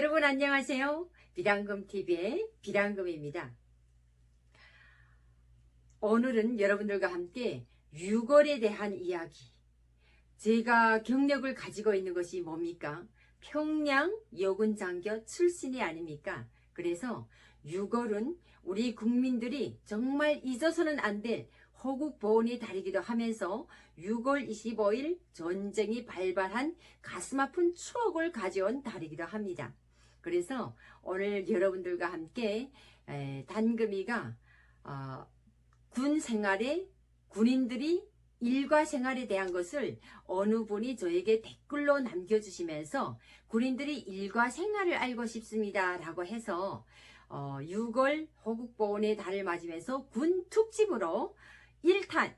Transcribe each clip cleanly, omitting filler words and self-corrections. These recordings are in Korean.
여러분 안녕하세요. 비랑금TV의 비랑금입니다. 오늘은 여러분들과 함께 유골에 대한 이야기. 제가 경력을 가지고 있는 것이 뭡니까? 평양 여군장교 출신이 아닙니까? 그래서 유골은 우리 국민들이 정말 잊어서는 안 될 호국보훈의 달이기도 하면서 6월 25일 전쟁이 발발한 가슴 아픈 추억을 가져온 달이기도 합니다. 그래서 오늘 여러분들과 함께 단금이가 군 생활에 군인들이 일과 생활에 대한 것을 어느 분이 저에게 댓글로 남겨주시면서 군인들이 일과 생활을 알고 싶습니다 라고 해서 6월 호국보훈의 달을 맞으면서 군 특집으로 1탄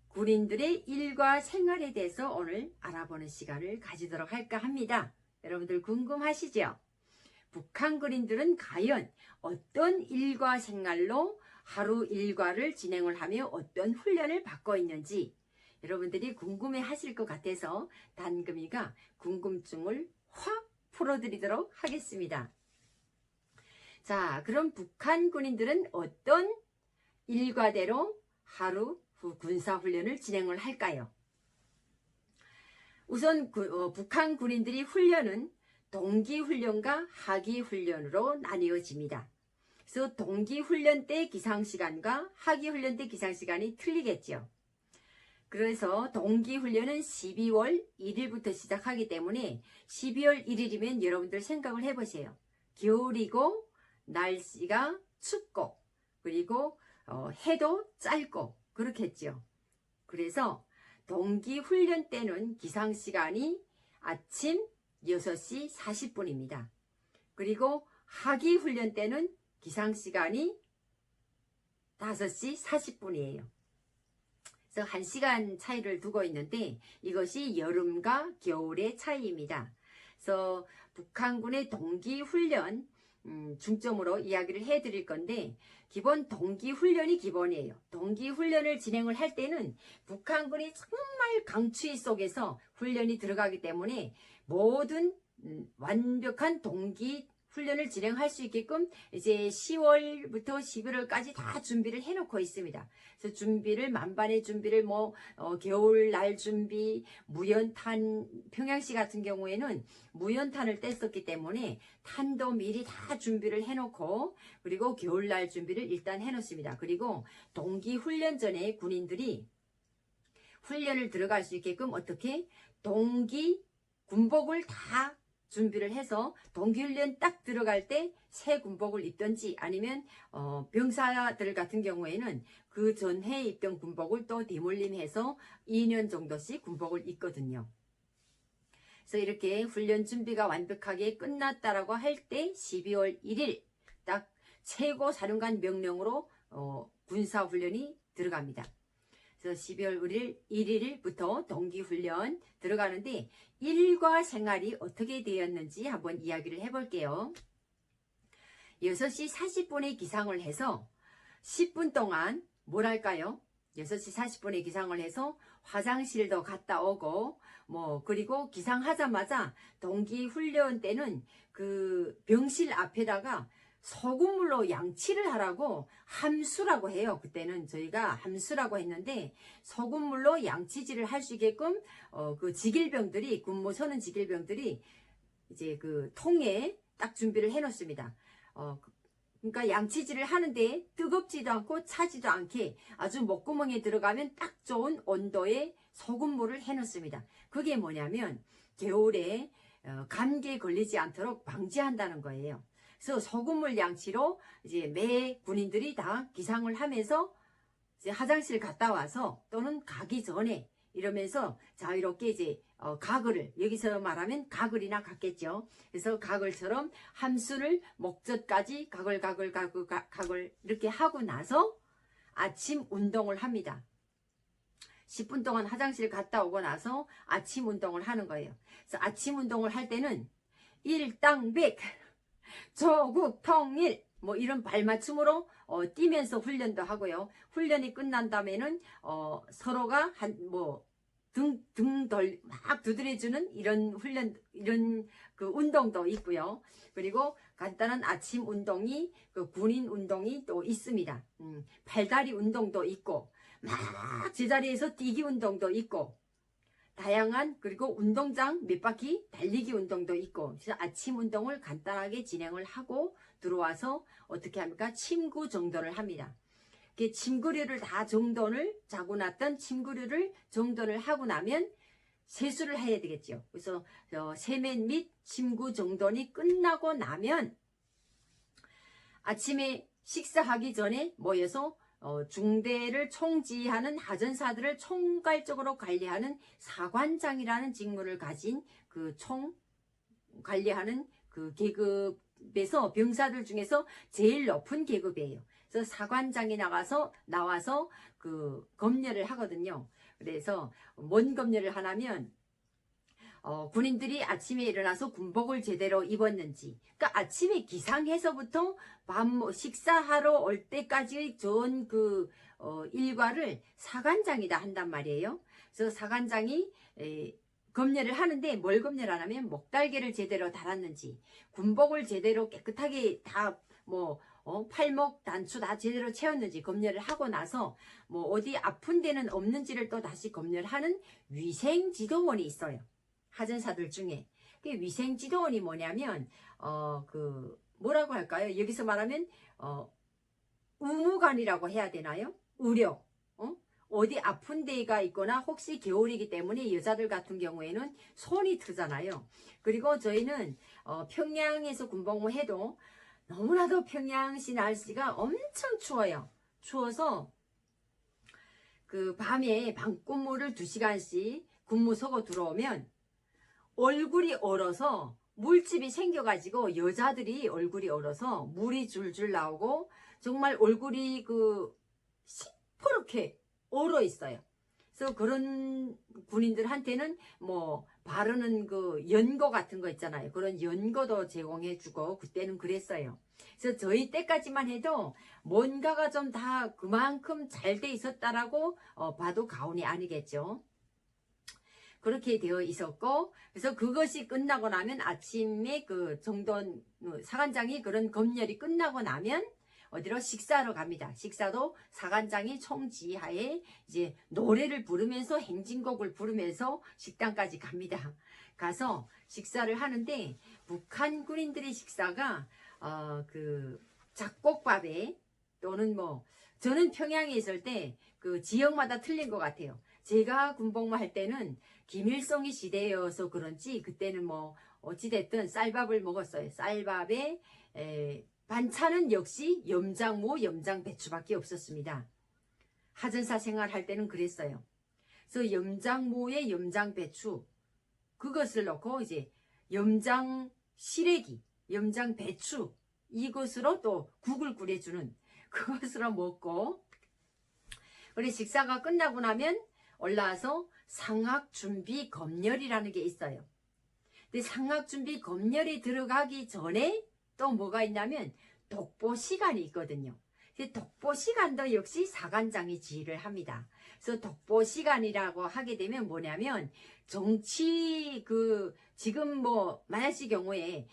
군인들의 일과 생활에 대해서 오늘 알아보는 시간을 가지도록 할까 합니다. 여러분들 궁금하시죠? 북한 군인들은 과연 어떤 일과 생활로 하루 일과를 진행을 하며 어떤 훈련을 받고 있는지 여러분들이 궁금해 하실 것 같아서 단금이가 궁금증을 확 풀어드리도록 하겠습니다. 자, 그럼 북한 군인들은 어떤 일과대로 하루 군사훈련을 진행을 할까요? 우선 북한 군인들이 훈련은 동기훈련과 하기훈련으로 나뉘어집니다. 그래서 동기훈련 때 기상시간과 하기훈련 때 기상시간이 틀리겠죠. 그래서 동기훈련은 12월 1일부터 시작하기 때문에 12월 1일이면 여러분들 생각을 해보세요. 겨울이고 날씨가 춥고 그리고 해도 짧고 그렇겠죠. 그래서 동기훈련 때는 기상시간이 아침 6시 40분입니다. 그리고 하기훈련 때는 기상시간이 5시 40분이에요. 그래서 1시간 차이를 두고 있는데 이것이 여름과 겨울의 차이입니다. 그래서 북한군의 동기훈련 중점으로 이야기를 해드릴 건데 기본 동기훈련이 기본이에요. 동기훈련을 진행을 할 때는 북한군이 정말 강추위 속에서 훈련이 들어가기 때문에 모든 완벽한 동기훈련을 진행할 수 있게끔 이제 10월부터 11월까지 다 준비를 해놓고 있습니다. 그래서 준비를 만반의 준비를 겨울날 준비, 무연탄, 평양시 같은 경우에는 무연탄을 뗐었기 때문에 탄도 미리 다 준비를 해놓고 그리고 겨울날 준비를 일단 해놓습니다. 그리고 동기훈련 전에 군인들이 훈련을 들어갈 수 있게끔 어떻게 동기 군복을 다 준비를 해서 동기훈련 딱 들어갈 때 새 군복을 입든지 아니면 병사들 같은 경우에는 그 전해 입던 군복을 또 대물림해서 2년 정도씩 군복을 입거든요. 그래서 이렇게 훈련 준비가 완벽하게 끝났다라고 할 때 12월 1일 딱 최고 사령관 명령으로 군사훈련이 들어갑니다. 그래서 12월 1일부터 동기훈련 들어가는데 일과 생활이 어떻게 되었는지 한번 이야기를 해볼게요. 6시 40분에 기상을 해서 10분 동안 뭘 할까요? 6시 40분에 기상을 해서 화장실도 갔다 오고 그리고 기상하자마자 동기훈련 때는 그 병실 앞에다가 소금물로 양치를 하라고 함수라고 해요. 그때는 저희가 함수라고 했는데 소금물로 양치질을 할 수 있게끔 그 직일병들이 군무 서는 직일병들이 이제 그 통에 딱 준비를 해 놓습니다. 그러니까 양치질을 하는데 뜨겁지도 않고 차지도 않게 아주 목구멍에 들어가면 딱 좋은 온도의 소금물을 해 놓습니다. 그게 뭐냐면 겨울에 감기에 걸리지 않도록 방지한다는 거예요. 그래서 소금물 양치로 이제 매 군인들이 다 기상을 하면서 이제 화장실 갔다 와서 또는 가기 전에 이러면서 자유롭게 이제 가글을 여기서 말하면 가글이나 같겠죠. 그래서 가글처럼 함수를 목젖까지 가글 이렇게 하고 나서 아침 운동을 합니다. 10분 동안 화장실 갔다 오고 나서 아침 운동을 하는 거예요. 그래서 아침 운동을 할 때는 일당백 조국 통일 이런 발맞춤으로 뛰면서 훈련도 하고요. 훈련이 끝난 다음에는 서로가 막 두드려주는 이런 훈련, 이런 그 운동도 있고요. 그리고 간단한 아침 운동이, 그 군인 운동이 또 있습니다. 팔다리 운동도 있고, 막 제자리에서 뛰기 운동도 있고, 다양한, 그리고 운동장 몇 바퀴 달리기 운동도 있고, 그래서 아침 운동을 간단하게 진행을 하고 들어와서 어떻게 합니까? 침구 정돈을 합니다. 침구류를 다 정돈을, 자고 났던 침구류를 정돈을 하고 나면 세수를 해야 되겠죠. 그래서 세면 및 침구 정돈이 끝나고 나면 아침에 식사하기 전에 모여서 중대를 총지하는 하전사들을 총괄적으로 관리하는 사관장이라는 직무를 가진 그 관리하는 그 계급에서 병사들 중에서 제일 높은 계급이에요. 그래서 사관장이 나와서 그 검열을 하거든요. 그래서 뭔 검열을 하냐면 군인들이 아침에 일어나서 군복을 제대로 입었는지, 그러니까 아침에 기상해서부터 식사하러 올 때까지 전 그 일과를 사관장이 다 한단 말이에요. 그래서 사관장이 검열을 하는데 뭘 검열하냐면 목달개를 제대로 달았는지, 군복을 제대로 깨끗하게 다 팔목, 단추 다 제대로 채웠는지 검열을 하고 나서 어디 아픈 데는 없는지를 또 다시 검열하는 위생지도원이 있어요. 하전사들 중에. 그 위생지도원이 뭐냐면 뭐라고 할까요? 여기서 말하면 의무관이라고 해야 되나요? 의료. 어디 아픈 데가 있거나 혹시 겨울이기 때문에 여자들 같은 경우에는 손이 트잖아요. 그리고 저희는 평양에서 군복무 해도 너무나도 평양시 날씨가 엄청 추워요. 추워서 그 밤에 방구물을 2시간씩 군무 서고 들어오면 얼굴이 얼어서 물집이 생겨가지고 여자들이 얼굴이 얼어서 물이 줄줄 나오고 정말 얼굴이 그 시퍼렇게 얼어 있어요. 그래서 그런 군인들한테는 바르는 그 연고 같은 거 있잖아요. 그런 연고도 제공해주고 그때는 그랬어요. 그래서 저희 때까지만 해도 뭔가가 좀 다 그만큼 잘 돼 있었다라고 봐도 과언이 아니겠죠. 그렇게 되어 있었고, 그래서 그것이 끝나고 나면 아침에 그 정돈 사관장이 그런 검열이 끝나고 나면 어디로 식사하러 갑니다. 식사도 사관장이 총지하에 이제 노래를 부르면서 행진곡을 부르면서 식당까지 갑니다. 가서 식사를 하는데 북한 군인들의 식사가 그 잡곡밥에 또는 저는 평양에 있을 때 그 지역마다 틀린 것 같아요. 제가 군복무 할 때는 김일성의 시대여서 그런지 그때는 어찌됐든 쌀밥을 먹었어요. 쌀밥에 반찬은 역시 염장무, 염장배추밖에 없었습니다. 하전사 생활할 때는 그랬어요. 그래서 염장무에 염장배추 그것을 넣고 이제 염장시래기, 염장배추 이것으로 또 국을 끓여주는 그것으로 먹고, 우리 식사가 끝나고 나면 올라와서 상학준비 검열이라는 게 있어요. 근데 상학준비 검열이 들어가기 전에 또 뭐가 있냐면 독보 시간이 있거든요. 독보 시간도 역시 사관장이 지휘를 합니다. 그래서 독보 시간이라고 하게 되면 뭐냐면 정치 지금 만약시 경우에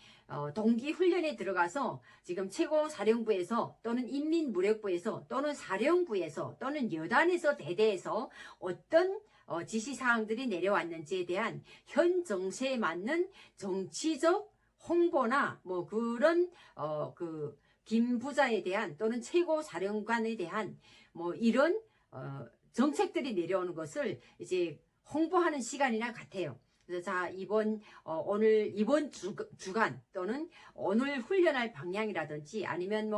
동기 훈련에 들어가서 지금 최고사령부에서 또는 인민무력부에서 또는 사령부에서 또는 여단에서 대대에서 어떤 지시사항들이 내려왔는지에 대한 현 정세에 맞는 정치적 홍보나 그런 김 부자에 대한 또는 최고사령관에 대한 이런 정책들이 내려오는 것을 이제 홍보하는 시간이나 같아요. 그래서 자, 이번 주간 또는 오늘 훈련할 방향이라든지 아니면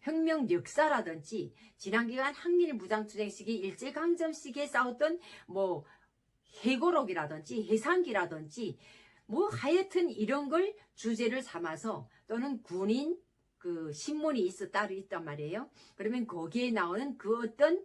혁명 역사라든지 지난 기간 항일 무장투쟁 시기 일제강점시기에 싸웠던 해고록이라든지 해상기라든지 하여튼 이런 걸 주제를 삼아서 또는 군인 그 신문이 따로 있단 말이에요. 그러면 거기에 나오는 그 어떤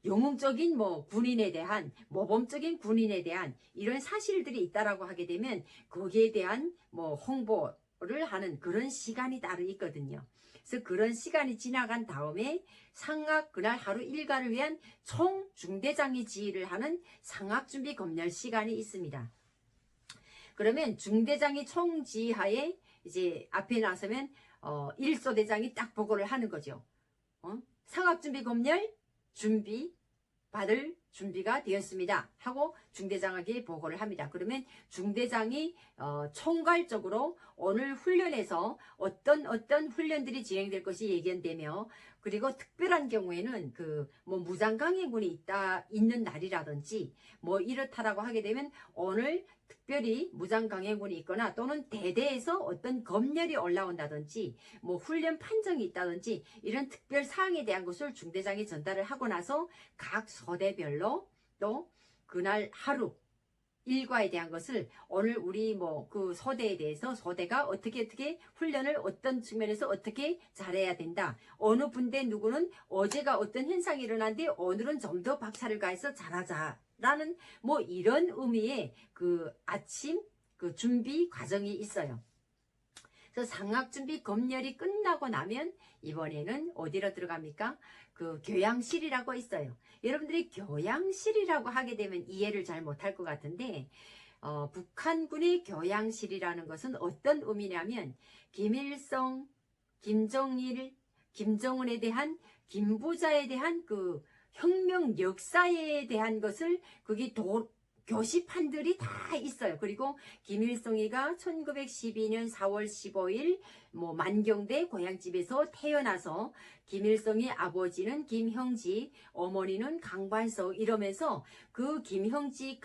영웅적인 군인에 대한 모범적인 군인에 대한 이런 사실들이 있다라고 하게 되면 거기에 대한 홍보 하는 그런 시간이 따로 있거든요. 그래서 그런 시간이 지나간 다음에 상학 그날 하루 일과를 위한 총 중대장이 지휘를 하는 상학준비 검열 시간이 있습니다. 그러면 중대장이 총지하에 이제 앞에 나서면 일소대장이 딱 보고를 하는 거죠. 상학준비 검열 준비 받을 준비가 되었습니다 하고 중대장에게 보고를 합니다. 그러면 중대장이 총괄적으로 오늘 훈련에서 어떤 훈련들이 진행될 것이 예견되며, 그리고 특별한 경우에는 뭐 무장강행군이 있는 날이라든지 뭐 이렇다라고 하게 되면 오늘 특별히 무장강행군이 있거나 또는 대대에서 어떤 검열이 올라온다든지 뭐 훈련 판정이 있다든지 이런 특별 사항에 대한 것을 중대장이 전달을 하고 나서 각 소대별로 또 그날 하루 일과에 대한 것을 오늘 우리 뭐 그 소대에 대해서 소대가 어떻게 훈련을 어떤 측면에서 어떻게 잘해야 된다. 어느 분대 누구는 어제가 어떤 현상이 일어났는데 오늘은 좀 더 박차를 가해서 잘하자. 라는 뭐 이런 의미의 그 아침 그 준비 과정이 있어요. 그래서 상학준비 검열이 끝나고 나면 이번에는 어디로 들어갑니까? 그 교양실이라고 있어요. 여러분들이 교양실이라고 하게 되면 이해를 잘 못할 것 같은데 북한군의 교양실이라는 것은 어떤 의미냐면 김일성, 김정일, 김정은에 대한 김부자에 대한 그 혁명 역사에 대한 것을 거기 교시판들이 다 있어요. 그리고 김일성이가 1912년 4월 15일 뭐 만경대 고향집에서 태어나서 김일성의 아버지는 김형지, 어머니는 강반석 이러면서 그 김형지,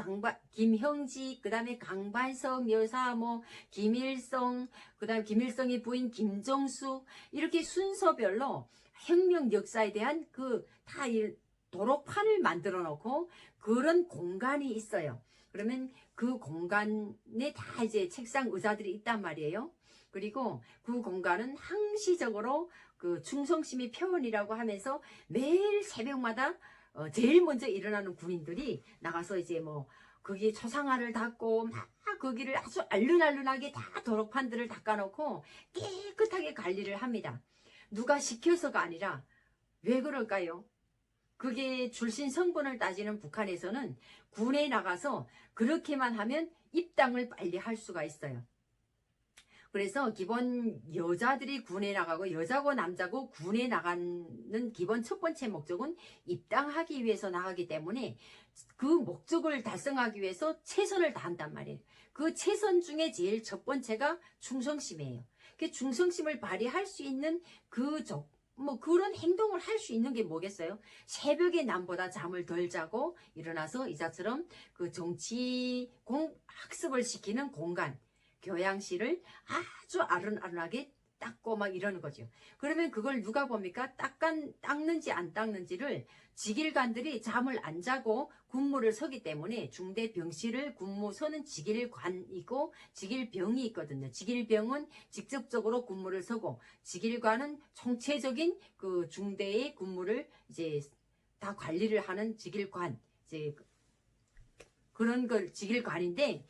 그다음에 강반석 여사, 뭐 김일성, 그다음에 김일성의 부인 김정수 이렇게 순서별로 혁명 역사에 대한 다 도록판을 만들어 놓고 그런 공간이 있어요. 그러면 그 공간에 다 이제 책상 의자들이 있단 말이에요. 그리고 그 공간은 항시적으로 그 충성심의 표현이라고 하면서 매일 새벽마다 제일 먼저 일어나는 군인들이 나가서 이제 뭐 거기 초상화를 닦고 막 거기를 아주 알른알른하게 다 도록판들을 닦아놓고 깨끗하게 관리를 합니다. 누가 시켜서가 아니라 왜 그럴까요? 그게 출신 성분을 따지는 북한에서는 군에 나가서 그렇게만 하면 입당을 빨리 할 수가 있어요. 그래서 기본 여자들이 군에 나가고 여자고 남자고 군에 나가는 기본 첫 번째 목적은 입당하기 위해서 나가기 때문에 그 목적을 달성하기 위해서 최선을 다한단 말이에요. 그 최선 중에 제일 첫 번째가 충성심이에요. 그 충성심을 발휘할 수 있는 뭐 그런 행동을 할 수 있는 게 뭐겠어요? 새벽에 남보다 잠을 덜 자고 일어나서 이자처럼 그 정치 학습을 시키는 공간, 교양실을 아주 아른아른하게 닦고 막 이러는 거죠. 그러면 그걸 누가 봅니까? 닦는지 안 닦는지를 직일관들이 잠을 안 자고 군무를 서기 때문에 중대병실을 군무 서는 직일관이고 직일병이 있거든요. 직일병은 직접적으로 군무를 서고 직일관은 총체적인 그 중대의 군무를 이제 다 관리를 하는 직일관, 이제 그런 걸 직일관인데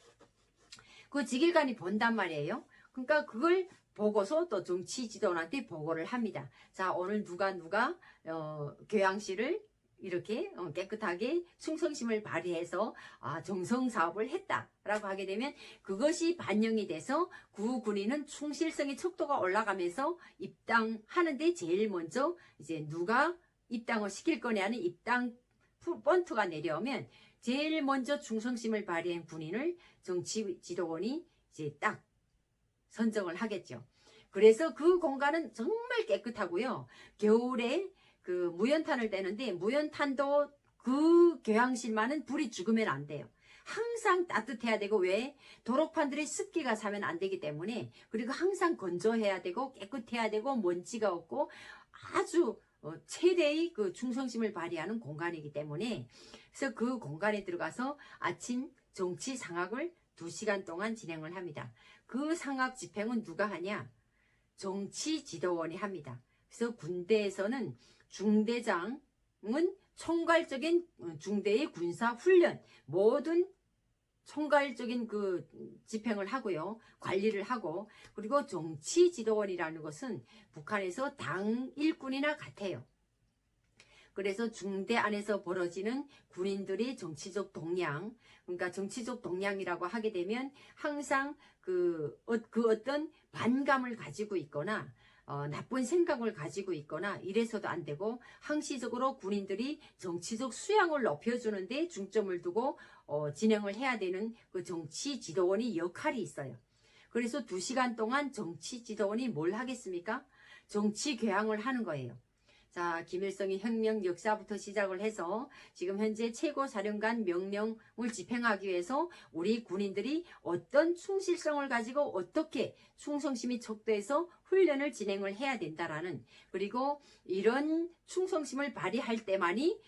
그 직일관이 본단 말이에요. 그러니까 그걸 보고서 또 정치 지도원한테 보고를 합니다. 자, 오늘 누가 교양실을 이렇게 깨끗하게 충성심을 발휘해서 정성사업을 했다라고 하게 되면 그것이 반영이 돼서 구 군인은 충실성의 척도가 올라가면서 입당하는데 제일 먼저 이제 누가 입당을 시킬 거냐는 입당 번트가 내려오면 제일 먼저 충성심을 발휘한 군인을 정치 지도원이 이제 딱 선정을 하겠죠. 그래서 그 공간은 정말 깨끗하고요. 겨울에 그 무연탄을 떼는데 무연탄도 그 교양실만은 불이 죽으면 안 돼요. 항상 따뜻해야 되고 왜? 도록판들이 습기가 사면 안 되기 때문에 그리고 항상 건조해야 되고 깨끗해야 되고 먼지가 없고 아주 최대의 그 충성심을 발휘하는 공간이기 때문에 그래서 그 공간에 들어가서 아침 정치 상학을 2시간 동안 진행을 합니다. 그 상학 집행은 누가 하냐? 정치 지도원이 합니다. 그래서 군대에서는 중대장은 총괄적인 중대의 군사 훈련 모든 총괄적인 그 집행을 하고요. 관리를 하고, 그리고 정치지도원이라는 것은 북한에서 당 일꾼이나 같아요. 그래서 중대 안에서 벌어지는 군인들의 정치적 동향, 그러니까 정치적 동향이라고 하게 되면 항상 그 어떤 반감을 가지고 있거나 나쁜 생각을 가지고 있거나 이래서도 안 되고, 항시적으로 군인들이 정치적 수양을 높여주는 데 중점을 두고 진행을 해야 되는 그 정치 지도원이 역할이 있어요. 그래서 2시간 동안 정치 지도원이 뭘 하겠습니까? 정치 교양을 하는 거예요. 자, 김일성이 혁명 역사부터 시작을 해서 지금 현재 최고사령관 명령을 집행하기 위해서 우리 군인들이 어떤 충실성을 가지고 어떻게 충성심이 척도해서 훈련을 진행을 해야 된다라는, 그리고 이런 충성심을 발휘할 때만이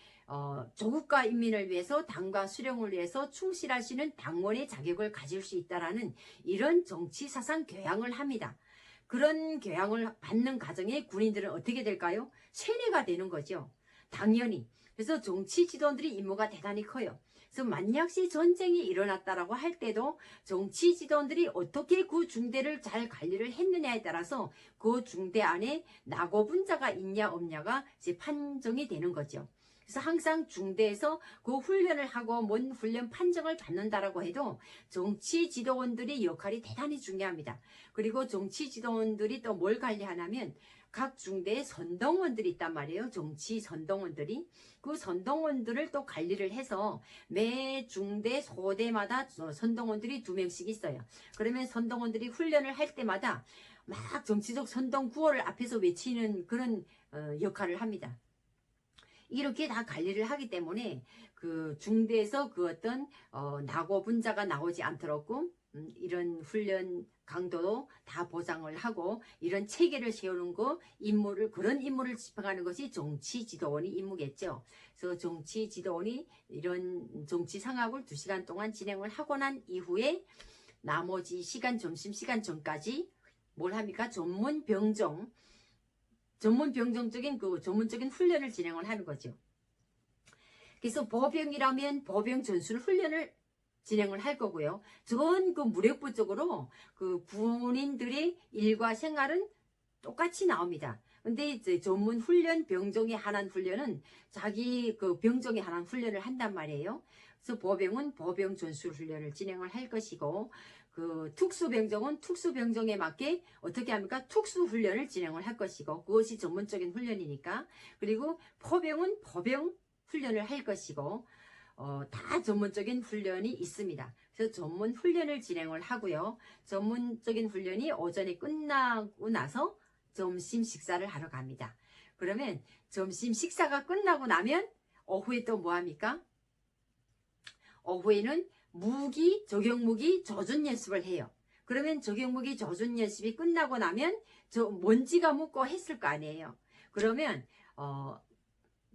조국과 인민을 위해서 당과 수령을 위해서 충실하시는 당원의 자격을 가질 수 있다라는 이런 정치사상 교양을 합니다. 그런 교양을 받는 과정에 군인들은 어떻게 될까요? 세뇌가 되는 거죠. 당연히. 그래서 정치 지도원들의 임무가 대단히 커요. 그래서 만약시 전쟁이 일어났다라고 할 때도 정치 지도원들이 어떻게 그 중대를 잘 관리를 했느냐에 따라서 그 중대 안에 낙오분자가 있냐 없냐가 이제 판정이 되는 거죠. 그래서 항상 중대에서 그 훈련을 하고 뭔 훈련 판정을 받는다라고 해도 정치 지도원들의 역할이 대단히 중요합니다. 그리고 정치 지도원들이 또 뭘 관리하냐면 각 중대에 선동원들이 있단 말이에요. 정치 선동원들이. 그 선동원들을 또 관리를 해서 매 중대 소대마다 선동원들이 2명씩 있어요. 그러면 선동원들이 훈련을 할 때마다 막 정치적 선동 구호를 앞에서 외치는 그런 역할을 합니다. 이렇게 다 관리를 하기 때문에 그 중대에서 그 어떤 낙오 분자가 나오지 않도록 이런 훈련 강도도 다 보장을 하고 이런 체계를 세우는 거 그런 임무를 집행하는 것이 정치 지도원이 임무겠죠. 그래서 정치 지도원이 이런 정치 상학을 2시간 동안 진행을 하고 난 이후에 나머지 시간, 점심시간 전까지 뭘 합니까? 전문병정적인 그 전문적인 훈련을 진행을 하는 거죠. 그래서 보병이라면 보병 전술 훈련을 진행을 할 거고요. 전 그 무력부 쪽으로 그 군인들의 일과 생활은 똑같이 나옵니다. 근데 이제 전문 훈련 병정에 한한 훈련은 자기 그 병정에 한한 훈련을 한단 말이에요. 그래서 보병은 보병 전술 훈련을 진행을 할 것이고, 그 특수병정은 특수병정에 맞게 어떻게 합니까? 특수훈련을 진행을 할 것이고, 그것이 전문적인 훈련이니까. 그리고 포병은 포병 훈련을 할 것이고, 다 전문적인 훈련이 있습니다. 그래서 전문 훈련을 진행을 하고요. 전문적인 훈련이 오전에 끝나고 나서 점심 식사를 하러 갑니다. 그러면 점심 식사가 끝나고 나면 오후에 또 뭐 합니까? 오후에는 적용무기 조준 연습을 해요. 그러면 적용무기 조준 연습이 끝나고 나면 먼지가 묻고 했을 거 아니에요. 그러면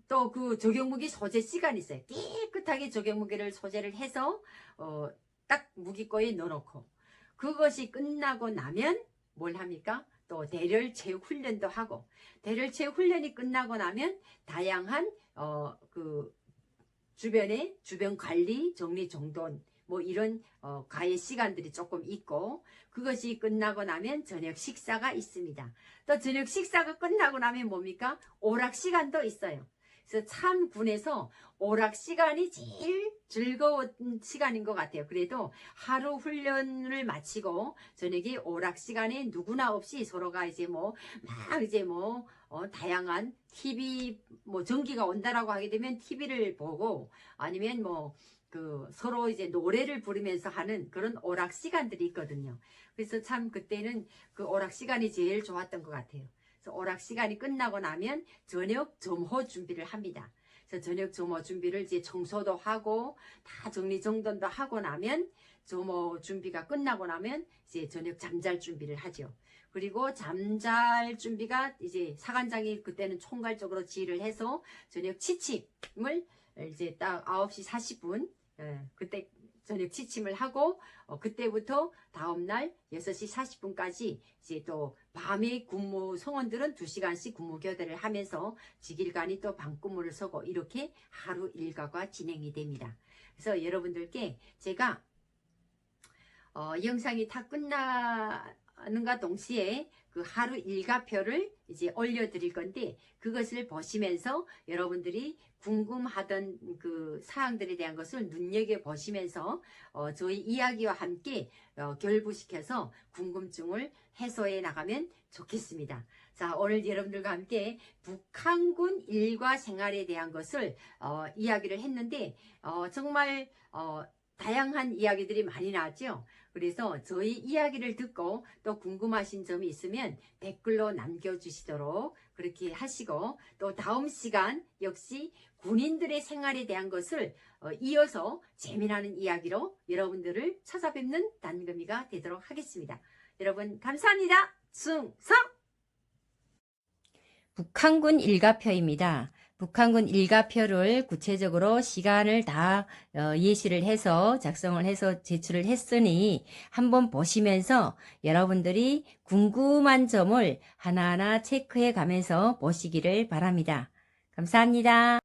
또 그 적용무기 소재 시간이 있어요. 깨끗하게 적용무기를 소재를 해서 딱 무기고에 넣어놓고, 그것이 끝나고 나면 뭘 합니까? 또 대렬체육 훈련도 하고, 대렬체육 훈련이 끝나고 나면 다양한 그 주변 관리, 정리, 정돈 뭐 이런 가해 시간들이 조금 있고, 그것이 끝나고 나면 저녁 식사가 있습니다. 또 저녁 식사가 끝나고 나면 뭡니까? 오락 시간도 있어요. 그래서 참 군에서 오락 시간이 제일 즐거운 시간인 것 같아요. 그래도 하루 훈련을 마치고 저녁에 오락 시간에 누구나 없이 서로가 이제 다양한 TV 전기가 온다라고 하게 되면 TV를 보고, 아니면 서로 이제 노래를 부르면서 하는 그런 오락 시간들이 있거든요. 그래서 참 그때는 그 오락 시간이 제일 좋았던 것 같아요. 그래서 오락 시간이 끝나고 나면 저녁 점호 준비를 합니다. 그래서 저녁 점호 준비를 이제 청소도 하고 다 정리정돈도 하고 나면, 점호 준비가 끝나고 나면 이제 저녁 잠잘 준비를 하죠. 그리고 잠잘 준비가 이제 사관장이 그때는 총괄적으로 지휘를 해서 저녁 취침을 이제 딱 9시 40분 그때 저녁 취침을 하고, 그때부터 다음날 6시 40분까지 이제 또 밤에 근무 성원들은 2시간씩 근무 교대를 하면서 직일간이 또 밤근무를 서고, 이렇게 하루 일과가 진행이 됩니다. 그래서 여러분들께 제가 영상이 다 끝나는가 동시에 그 하루 일과표를 이제 올려드릴 건데 그것을 보시면서 여러분들이 궁금하던 그 사항들에 대한 것을 눈여겨보시면서 저희 이야기와 함께 결부시켜서 궁금증을 해소해 나가면 좋겠습니다. 자, 오늘 여러분들과 함께 북한군 일과 생활에 대한 것을 이야기를 했는데 정말 다양한 이야기들이 많이 나왔죠. 그래서 저희 이야기를 듣고 또 궁금하신 점이 있으면 댓글로 남겨주시도록 그렇게 하시고 또 다음 시간 역시 군인들의 생활에 대한 것을 이어서 재미나는 이야기로 여러분들을 찾아뵙는 단금이가 되도록 하겠습니다. 여러분 감사합니다. 충성! 북한군 일과표입니다. 북한군 일과표를 구체적으로 시간을 다 예시를 해서 작성을 해서 제출을 했으니 한번 보시면서 여러분들이 궁금한 점을 하나하나 체크해 가면서 보시기를 바랍니다. 감사합니다.